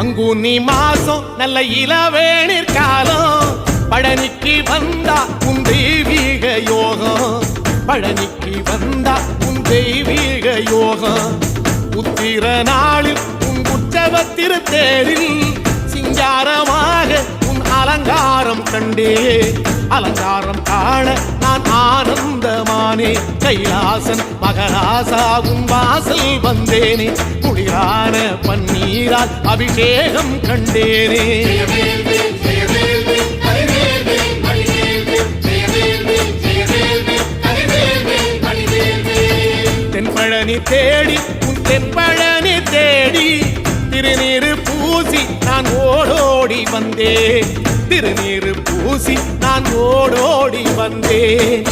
பங்குனி மாசம் நல்ல இளவேணிற் காலம் பழனிக்கு வந்தா உன் தெய்வீக யோகம் பழனிக்கு வந்தா உன் தெய்வீக யோகம் உத்திர நாளில் உன் உற்சவ திருத்தேரில் சிங்காரமாக உன் அலங்காரம் கண்டே அலங்காரம் காண நான் ஆனந்தமானே கைலாசன் மகராசா உன் வாசல் வந்தேனே குளிரான பன்னீரால் அபிஷேகம் கண்டேனே தென்பழனி தேடி உன் தென்பழனி தேடி திருநீரு பூசி நான் ஓடோடி வந்தேன் திருநீரு பூசி நான் ஓடோடி வந்தேன்